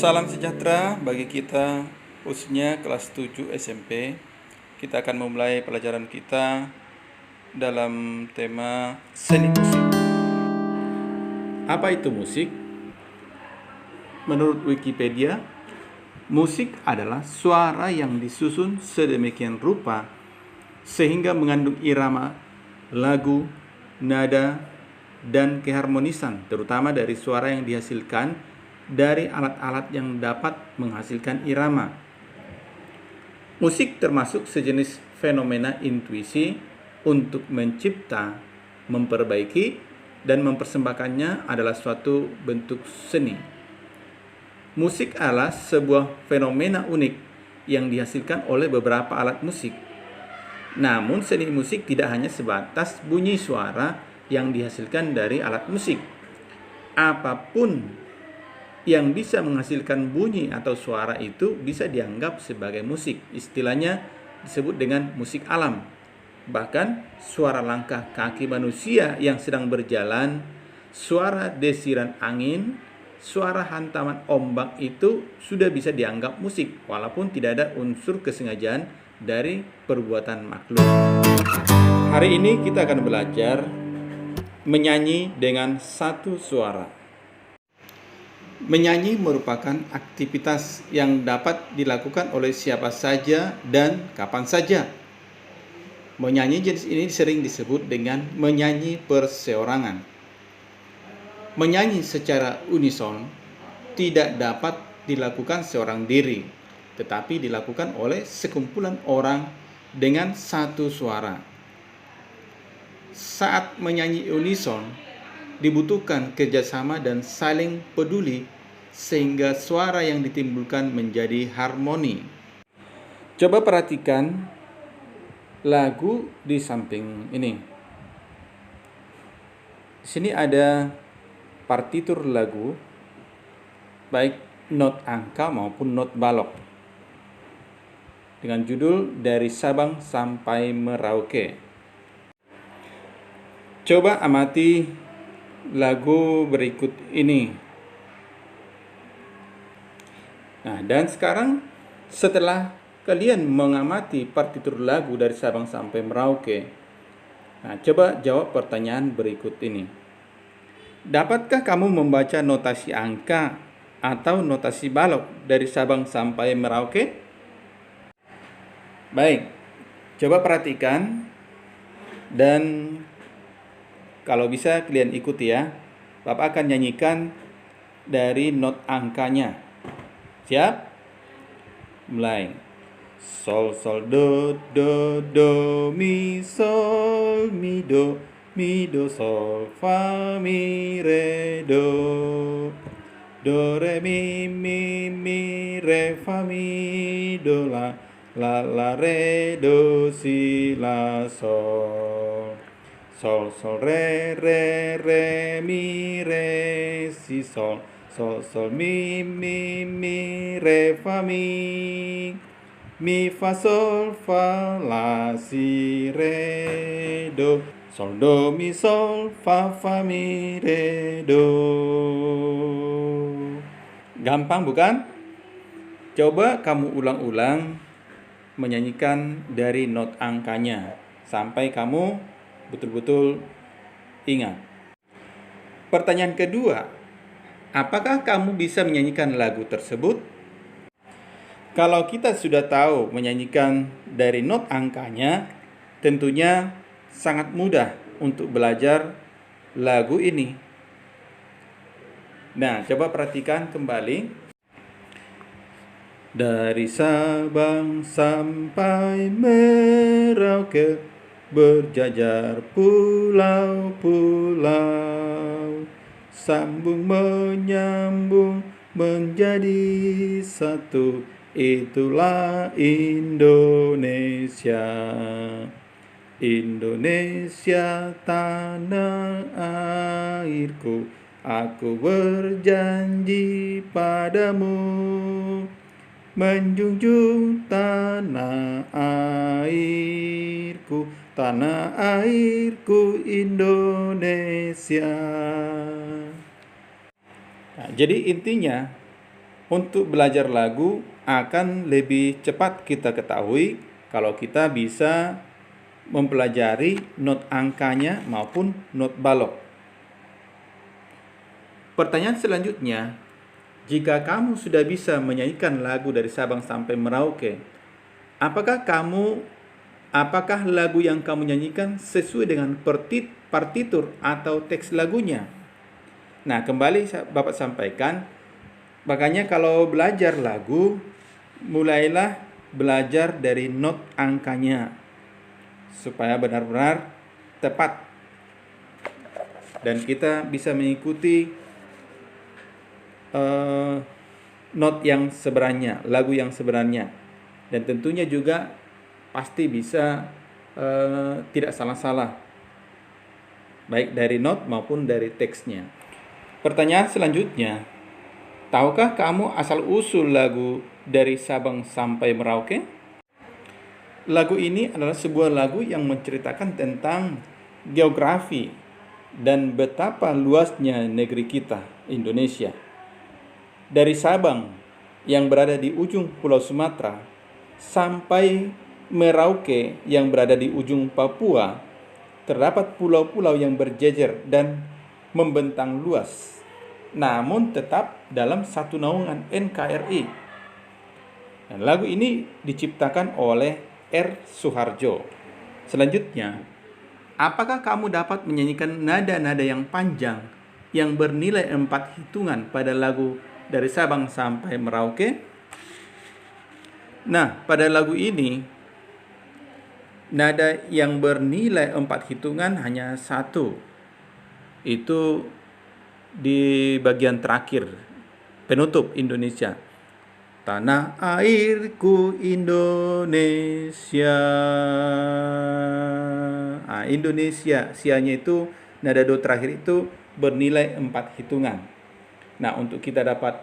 Salam sejahtera bagi kita, khususnya kelas 7 SMP. Kita akan memulai pelajaran kita dalam tema seni musik. Apa itu musik? Menurut Wikipedia, musik adalah suara yang disusun sedemikian rupa sehingga mengandung irama, lagu, nada, dan keharmonisan, terutama dari suara yang dihasilkan dari alat-alat yang dapat menghasilkan irama. Musik termasuk sejenis fenomena intuisi untuk mencipta, memperbaiki, dan mempersembahkannya adalah suatu bentuk seni. Musik adalah sebuah fenomena unik yang dihasilkan oleh beberapa alat musik. Namun seni musik tidak hanya sebatas bunyi suara yang dihasilkan dari alat musik. Apapun yang bisa menghasilkan bunyi atau suara itu bisa dianggap sebagai musik. Istilahnya disebut dengan musik alam. Bahkan suara langkah kaki manusia yang sedang berjalan, suara desiran angin, suara hantaman ombak itu sudah bisa dianggap musik walaupun tidak ada unsur kesengajaan dari perbuatan makhluk. Hari ini kita akan belajar menyanyi dengan satu suara. Menyanyi merupakan aktivitas yang dapat dilakukan oleh siapa saja dan kapan saja. Menyanyi jenis ini sering disebut dengan menyanyi perseorangan. Menyanyi secara unison tidak dapat dilakukan seorang diri, tetapi dilakukan oleh sekumpulan orang dengan satu suara. Saat menyanyi unison, dibutuhkan kerjasama dan saling peduli sehingga suara yang ditimbulkan menjadi harmoni. Coba perhatikan lagu di samping ini. Di sini ada partitur lagu, baik not angka maupun not balok, dengan judul Dari Sabang Sampai Merauke. Coba amati lagu berikut ini. Nah, dan sekarang setelah kalian mengamati partitur lagu Dari Sabang Sampai Merauke, nah, coba jawab pertanyaan berikut ini. Dapatkah kamu membaca notasi angka atau notasi balok dari Sabang sampai Merauke? Baik, coba perhatikan dan kalau bisa kalian ikuti ya. Bapak akan nyanyikan dari not angkanya. Siap? Mulai. Sol, sol, do, mi, sol, mi, do, sol, fa, mi, re, do. Do, re, mi, re, fa, mi, do, la, re, do, si, la, sol. Sol, sol, re, mi, re, si, sol. Sol, sol, mi, re, fa, mi, fa, sol, fa, la, si, re, do. Sol, do, mi, sol, fa, mi, re, do. Gampang bukan? Coba kamu ulang-ulang menyanyikan dari not angkanya sampai kamu betul-betul ingat. Pertanyaan kedua, apakah kamu bisa menyanyikan lagu tersebut? Kalau kita sudah tahu menyanyikan dari not angkanya, tentunya sangat mudah untuk belajar lagu ini. Nah, coba perhatikan kembali. Dari Sabang sampai Merauke, berjajar pulau-pulau, sambung menyambung menjadi satu, itulah Indonesia. Indonesia tanah airku, aku berjanji padamu, menjunjung tanah airku, tanah airku Indonesia. Nah, jadi intinya Untuk belajar lagu akan lebih cepat kita ketahui kalau kita bisa mempelajari not angkanya maupun not balok. Pertanyaan selanjutnya, jika kamu sudah bisa menyanyikan lagu dari Sabang sampai Merauke, apakah lagu yang kamu nyanyikan sesuai dengan partitur atau teks lagunya? Nah, kembali Bapak sampaikan, makanya kalau belajar lagu, mulailah belajar dari not angkanya supaya benar-benar tepat dan kita bisa mengikuti not yang sebenarnya, lagu yang sebenarnya, dan tentunya juga pasti bisa tidak salah-salah baik dari not maupun dari teksnya. Pertanyaan selanjutnya, tahukah kamu asal-usul lagu dari Sabang sampai Merauke? Lagu ini adalah sebuah lagu yang menceritakan tentang geografi dan betapa luasnya negeri kita, Indonesia. Dari Sabang yang berada di ujung Pulau Sumatera sampai Merauke yang berada di ujung Papua, terdapat pulau-pulau yang berjejer dan membentang luas, namun tetap dalam satu naungan NKRI. Dan lagu ini diciptakan oleh R. Suharjo. Selanjutnya, apakah kamu dapat menyanyikan nada-nada yang panjang yang bernilai 4 hitungan pada lagu dari Sabang sampai Merauke? Nah, pada lagu ini, nada yang bernilai 4 hitungan hanya satu. Itu di bagian terakhir, penutup Indonesia. Tanah airku Indonesia. Indonesia, sianya itu, nada do terakhir itu bernilai 4 hitungan. Nah, untuk kita dapat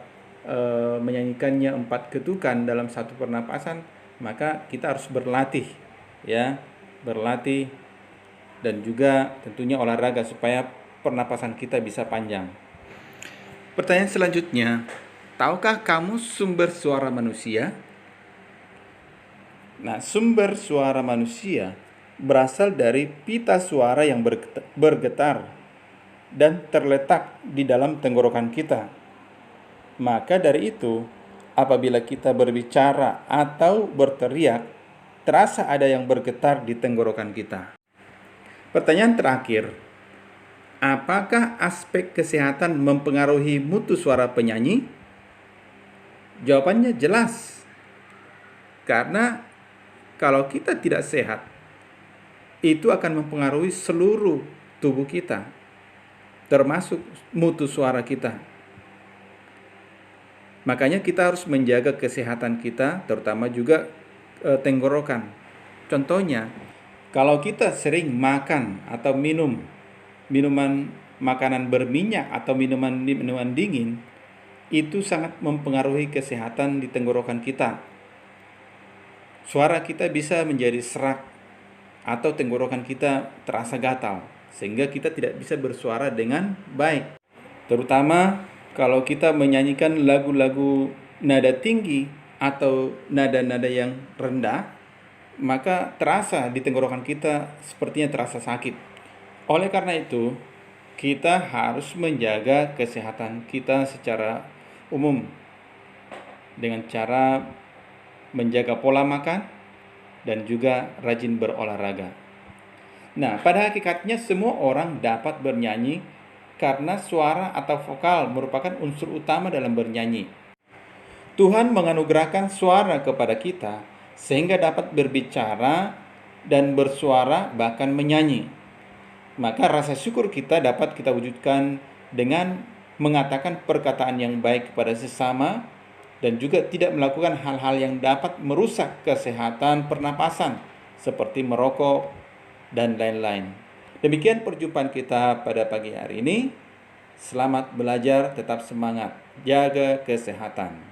menyanyikannya 4 ketukan dalam satu pernapasan, maka kita harus berlatih, ya, berlatih dan juga tentunya olahraga supaya pernapasan kita bisa panjang. Pertanyaan selanjutnya, tahukah kamu sumber suara manusia? Nah, sumber suara manusia berasal dari pita suara yang bergetar dan terletak di dalam tenggorokan kita. Maka dari itu, apabila kita berbicara atau berteriak, terasa ada yang bergetar di tenggorokan kita. Pertanyaan terakhir, apakah aspek kesehatan mempengaruhi mutu suara penyanyi? Jawabannya jelas. Karena kalau kita tidak sehat, itu akan mempengaruhi seluruh tubuh kita, termasuk mutu suara kita. Makanya kita harus menjaga kesehatan kita, terutama juga tenggorokan. Contohnya, kalau kita sering makan atau minum minuman makanan berminyak atau minuman dingin, itu sangat mempengaruhi kesehatan di tenggorokan kita. Suara kita bisa menjadi serak atau tenggorokan kita terasa gatal, sehingga kita tidak bisa bersuara dengan baik. Terutama kalau kita menyanyikan lagu-lagu nada tinggi atau nada-nada yang rendah, maka terasa di tenggorokan kita sepertinya terasa sakit. Oleh karena itu, kita harus menjaga kesehatan kita secara umum dengan cara menjaga pola makan dan juga rajin berolahraga. Nah, pada hakikatnya semua orang dapat bernyanyi karena suara atau vokal merupakan unsur utama dalam bernyanyi. Tuhan menganugerahkan suara kepada kita sehingga dapat berbicara dan bersuara bahkan menyanyi. Maka rasa syukur kita dapat kita wujudkan dengan mengatakan perkataan yang baik kepada sesama dan juga tidak melakukan hal-hal yang dapat merusak kesehatan pernapasan seperti merokok dan lain-lain. Demikian perjumpaan kita pada pagi hari ini. Selamat belajar, tetap semangat, jaga kesehatan.